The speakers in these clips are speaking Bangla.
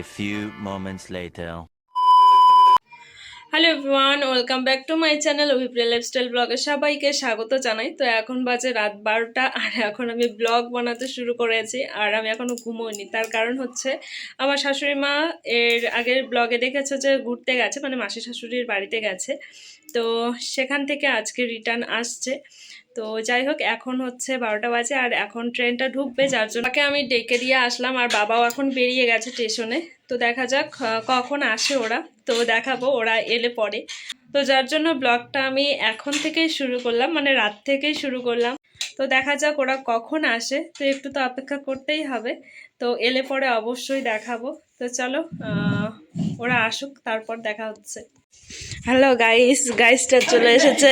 A few moments later. Hello everyone, welcome back to my channel Abhipriya lifestyle ব্লগে সবাইকে স্বাগত জানাই। তো এখন বাজে রাত 12টা আর এখন আমি ব্লগ বানাতে শুরু করেছি আর আমি এখনো ঘুমোইনি। তার কারণ হচ্ছে আমার শাশুড়ি মা এর আগের ব্লগে দেখেছে যে ঘুরতে গেছে, মানে মাসি শাশুড়ির বাড়িতে গেছে। তো সেখান থেকে আজকে রিটার্ন আসছে। তো যাই হোক, এখন হচ্ছে 12টা বাজে আর এখন ট্রেনটা ঢুকবে, যার জন্য তাকে আমি ডেকে দিয়ে আসলাম আর বাবাও এখন বেরিয়ে গেছে স্টেশনে। তো দেখা যাক কখন আসে ওরা, তো দেখাবো ওরা এলে পরে। তো যার জন্য ব্লগটা আমি এখন থেকেই শুরু করলাম, মানে রাত থেকেই শুরু করলাম। তো দেখা যাক ওরা কখন আসে, তো একটু তো অপেক্ষা করতেই হবে। তো এলে পরে অবশ্যই দেখাবো। তো চলো ওরা আসুক, তারপর দেখা হচ্ছে। হ্যালো গাইস, গাইসটা চলে এসেছে।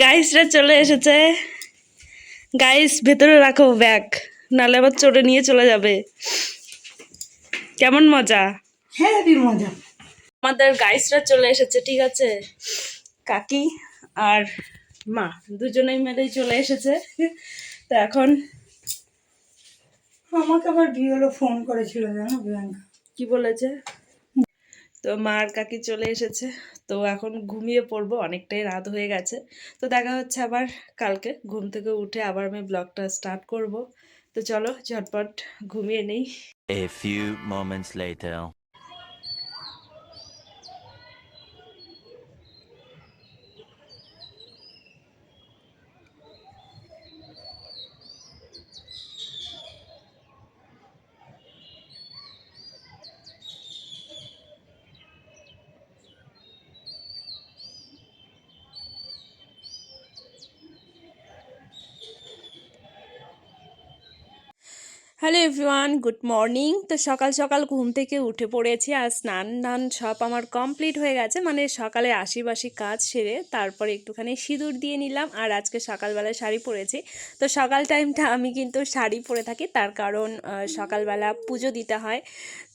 গাইসরা চলে এসেছে। গাইস ভেতরে রাখো ব্যাগ, নাহলে আবার চড়ে নিয়ে চলে যাবে। কেমন মজা? হ্যাঁ মজা। আমাদের গাইসরা চলে এসেছে, ঠিক আছে? কাকি আর মা দুজনেই মিলেই চলে এসেছে। তো এখন আমাকে আবার বিয়েলো ফোন করেছিল, জানো প্রিয়াঙ্কা? কি বলেছে? তো মা আর কাকি চলে এসেছে। তো এখন ঘুমিয়ে পড়বো, অনেকটাই রাত হয়ে গেছে। তো দেখা হচ্ছে আবার কালকে ঘুম থেকে উঠে আবার আমি ব্লগটা স্টার্ট করব। তো চলো ঝটপট ঘুমিয়ে নেই। A few moments later. Hello everyone, good morning. তো সকাল সকাল ঘুম থেকে উঠে পড়েছি আর স্নান দান সব আমার কমপ্লিট হয়ে গেছে, মানে সকালে আশিবাসি কাজ সেরে তারপরে একটুখানি সিঁদুর দিয়ে নিলাম। আর আজকে সকালবেলায় শাড়ি পরেছি। তো সকাল টাইমটা আমি কিন্তু শাড়ি পরে থাকি, তার কারণ সকালবেলা পুজো দিতে হয়।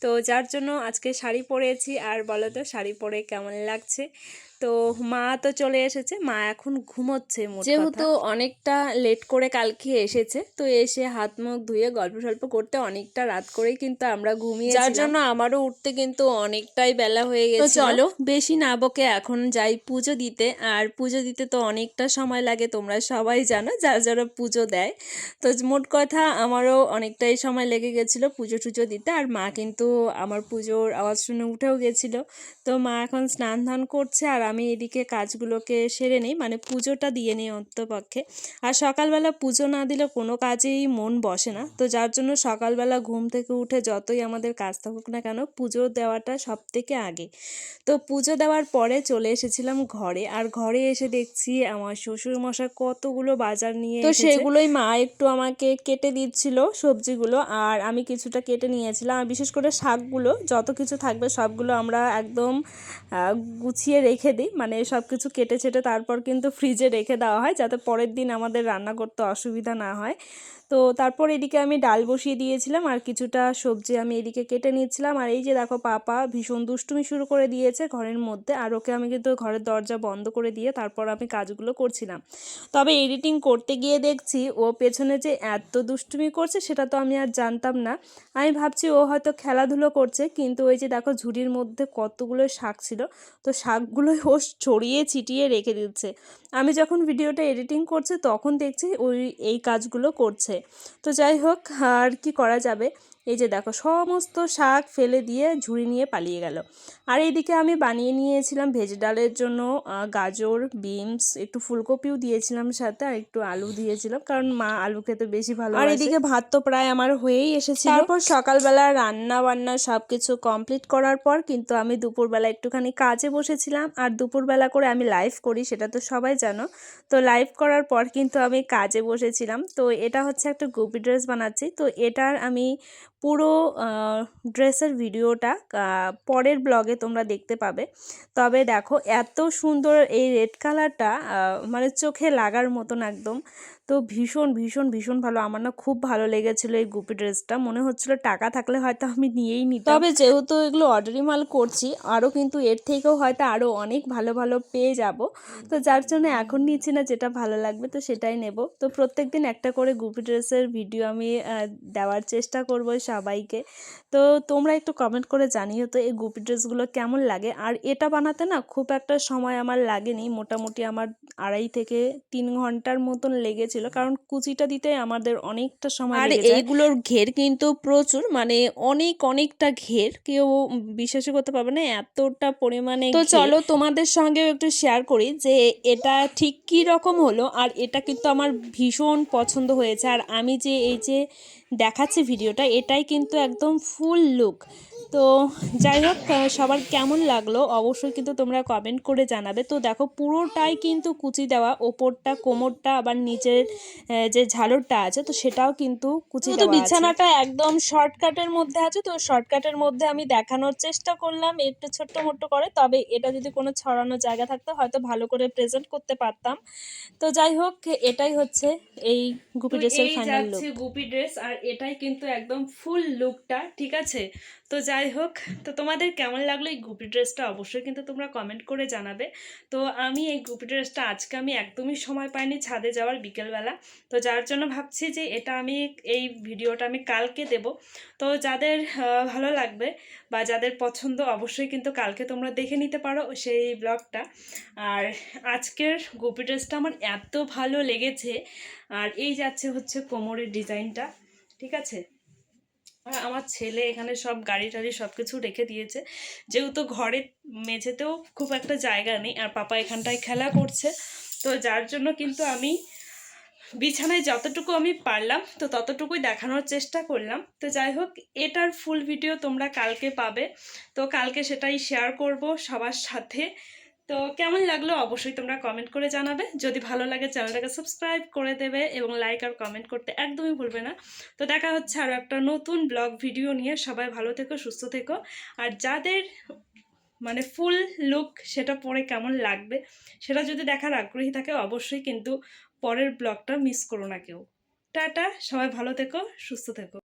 তো যার জন্য আজকে শাড়ি পরেছি। আর বলো তো শাড়ি পরে কেমন লাগছে? তো মা তো চলে এসেছে, মা এখন ঘুমোচ্ছে। যেহেতু অনেকটা লেট করে কালকে এসেছে, তো এসে হাত মুখ ধুয়ে গল্প সল্প করতে অনেকটা রাত করেই কিন্তু আমরা ঘুমিয়ে, যার জন্য আমারও উঠতে কিন্তু অনেকটাই বেলা হয়ে গেছে। তো চলো বেশি না বকে এখন যাই পুজো দিতে। আর পুজো দিতে তো অনেকটা সময় লাগে, তোমরা সবাই জানো যারা যারা পুজো দেয়। তো মোট কথা আমারও অনেকটাই সময় লেগে গেছিলো পুজো টুজো দিতে। আর মা কিন্তু আমার পুজোর আওয়াজ শুনে উঠেও গেছিলো। তো মা এখন স্নান ধান করছে আর আমি এদিকে কাজগুলোকে সেরে নিই, মানে পুজোটা দিয়ে নিই অন্তপক্ষে। আর সকালবেলা পুজো না দিলে কোনো কাজেই মন বসে না। তো যার জন্য সকালবেলা ঘুম থেকে উঠে যতই আমাদের কাজ থাকুক না কেন, পুজো দেওয়াটা সব থেকে আগে। তো পুজো দেওয়ার পরে চলে এসেছিলাম ঘরে। আর ঘরে এসে দেখছি আমার শ্বশুর মশাই কতগুলো বাজার নিয়ে এসেছে। তো সেগুলোই মা একটু আমাকে কেটে দিচ্ছিল সবজিগুলো, আর আমি কিছুটা কেটে নিয়েছিলাম। আর বিশেষ করে শাকগুলো যত কিছু থাকবে সবগুলো আমরা একদম গুছিয়ে রেখে দিই, মানে সব কিছু কেটে ছেটে তারপর কিন্তু ফ্রিজে রেখে দেওয়া হয়, যাতে পরের দিন আমাদের রান্না করতে অসুবিধা না হয়। তো তারপর এদিকে আমি ডাল বসিয়ে দিয়েছিলাম আর কিছুটা সবজি আমি এদিকে কেটে নিয়েছিলাম। আর এই যে দেখো পাপা ভীষণ দুষ্টুমি শুরু করে দিয়েছে ঘরের মধ্যে, আর ওকে আমি কিন্তু ঘরের দরজা বন্ধ করে দিয়ে তারপর আমি কাজগুলো করছিলাম। তবে এডিটিং করতে গিয়ে দেখছি ও পেছনে যে এত দুষ্টুমি করছে সেটা তো আমি আর জানতাম না। আমি ভাবছি ও হয়তো খেলাধুলো করছে, কিন্তু ওই যে দেখো ঝুড়ির মধ্যে কতগুলো শাক ছিল, তো শাকগুলোই ও ছড়িয়ে ছিটিয়ে রেখে দিচ্ছে। আমি যখন ভিডিওটা এডিটিং করছি তখন দেখছি ওই এই কাজগুলো করছে। তো যাই হোক, আর কি করা যাবে। এই যে দেখো সমস্ত শাক ফেলে দিয়ে ঝুড়ি নিয়ে পালিয়ে গেল। আর এইদিকে আমি বানিয়ে নিয়েছিলাম ভেজ ডালের জন্য গাজর, বিনস, একটু ফুলকপিও দিয়েছিলাম সাথে, আর একটু আলু দিয়েছিলাম কারণ মা আলু খেতে বেশি ভালো। আর এদিকে ভাত তো প্রায় আমার হয়েই এসেছিল। তারপর সকালবেলা রান্না বান্না সব কিছু কমপ্লিট করার পর কিন্তু আমি দুপুরবেলা একটুখানি কাজে বসেছিলাম। আর দুপুরবেলা করে আমি লাইভ করি, সেটা তো সবাই জানো। তো লাইভ করার পর কিন্তু আমি কাজে বসেছিলাম। তো এটা হচ্ছে একটা গুপি ড্রেস বানাচ্ছি। তো এটার আমি পুরো ড্রেসের ভিডিওটা পরের ব্লগে তোমরা দেখতে পাবে। তবে দেখো এত সুন্দর এই রেড কালারটা, মানে চোখে লাগার মতন একদম। তো ভীষণ ভীষণ ভীষণ ভালো, আমার না খুব ভালো লেগেছিলো এই গুপি ড্রেসটা। মনে হচ্ছিলো টাকা থাকলে হয়তো আমি নিয়েই নিতাম। তবে যেহেতু এগুলো অর্ডারি মাল করছি, আরও কিন্তু এর থেকেও হয়তো আরও অনেক ভালো ভালো পেয়ে যাব। তো যার জন্য এখন নিচ্ছি না, যেটা ভালো লাগবে তো সেটাই নেব। তো প্রত্যেকদিন একটা করে গুপি ড্রেসের ভিডিও আমি দেওয়ার চেষ্টা করব সবাইকে। তো তোমরা একটু কমেন্ট করে জানিও তো এই গুপি ড্রেসগুলো কেমন লাগে। আর এটা বানাতে না খুব একটা সময় আমার লাগেনি, মোটামুটি আমার 2.5 থেকে 3 ঘন্টার মতন লেগেছিল, কারণ কুচিটা দিতে আমাদের অনেকটা সময় লেগে যায়। আর এইগুলোর ঘের কিন্তু প্রচুর, মানে অনেকটা ঘের, কেউ বিশ্বাসই করতে পারবে না এতটা পরিমাণে। তো চলো তোমাদের সঙ্গেও একটু শেয়ার করি যে এটা ঠিক কী রকম হলো। আর এটা কিন্তু আমার ভীষণ পছন্দ হয়েছে। আর আমি যে এই যে দেখাচ্ছি ভিডিওটা, এটাই কিন্তু একদম ফুল লুক। তো যাই হোক, সবার কেমন লাগলো অবশ্যই কিন্তু তোমরা কমেন্ট করে জানাবে। তো দেখো পুরোটাই কিন্তু কুচি দেওয়া, ওপরটা কোমরটা আবার নিচের যে ঝালরটা আছে তো সেটাও কিন্তু কুচি দেওয়া আছে। বিছানাটা একদম শর্টকাটের মধ্যে আছে, তো শর্টকাটের মধ্যে আমি দেখানোর চেষ্টা করলাম একটু ছোট্ট মোট্ট করে। তবে এটা যদি কোনো ছড়ানো জায়গা থাকতো হয়তো ভালো করে প্রেজেন্ট করতে পারতাম। তো যাই হোক, এটাই হচ্ছে এই গুপি ড্রেসের ফাইনাল লুক। গুপি ড্রেস, আর এটাই কিন্তু একদম ফুল লুকটা, ঠিক আছে। তো যাই হোক, তো তোমাদের কেমন লাগলো এই গুপি ড্রেসটা অবশ্যই কিন্তু তোমরা কমেন্ট করে জানাবে। তো আমি এই গুপি ড্রেসটা আজকে আমি একদমই সময় পাইনি ছাদে যাওয়ার বিকেলবেলা, তো যার জন্য ভাবছি যে এটা আমি এই ভিডিওটা আমি কালকে দেব। তো যাদের ভালো লাগবে বা যাদের পছন্দ অবশ্যই কিন্তু কালকে তোমরা দেখে নিতে পারো সেই ব্লগটা। আর আজকের গুপি ড্রেসটা আমার এত ভালো লেগেছে। আর এই যাচ্ছে হচ্ছে কোমরের ডিজাইনটা, ঠিক আছে। আর আমার ছেলে এখানে সব গাড়ি টাড়ি সব কিছু রেখে দিয়েছে, যেহেতু ঘরে মেঝেতেও খুব একটা জায়গা নেই, আর পাপা এখানটায় খেলা করছে। তো যার জন্য কিন্তু আমি বিছানায় যতটুকু আমি পারলাম তো ততটুকুই দেখানোর চেষ্টা করলাম। তো যাই হোক, এটার ফুল ভিডিও তোমরা কালকে পাবে, তো কালকে সেটাই শেয়ার করব সবার সাথে। তো কেমন লাগলো অবশ্যই তোমরা কমেন্ট করে জানাবে। যদি ভালো লাগে চ্যানেলটাকে সাবস্ক্রাইব করে দেবে এবং লাইক আর কমেন্ট করতে একদমই ভুলবে না। তো দেখা হচ্ছে আরও একটা নতুন ব্লগ ভিডিও নিয়ে। সবাই ভালো থেকো, সুস্থ থেকো। আর যাদের মানে ফুল লুক সেটা পরে কেমন লাগবে সেটা যদি দেখার আগ্রহী থাকে অবশ্যই কিন্তু পরের ব্লগটা মিস করো না কেউ। টাটা, সবাই ভালো থেকো, সুস্থ থেকো।